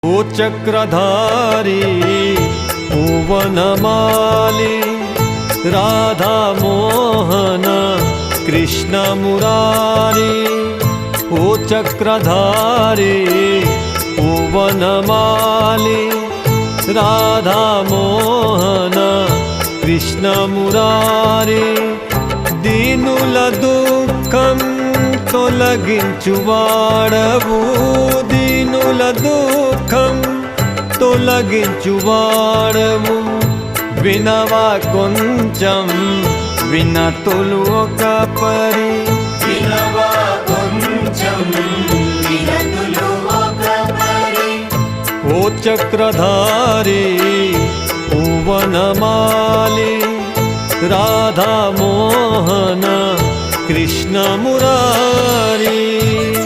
ओ चक्रधारी ओ वनमाली राधा मोहन कृष्ण मुरारी ओ चक्रधारी ओ वनमाली राधा मोहन कृष्ण मुरारी दीनुल दुःखं तొలగించువాడవు దీనుల దుఃఖం తొలగించువాడవు వినవా కొంచెం వినతులు ఒక పరి వినవా కొంచెం వినతులు ఒక పరి ఓ చక్రధారి ఓ వనమాలి రాధా మోహన कृष्ण मुरारी।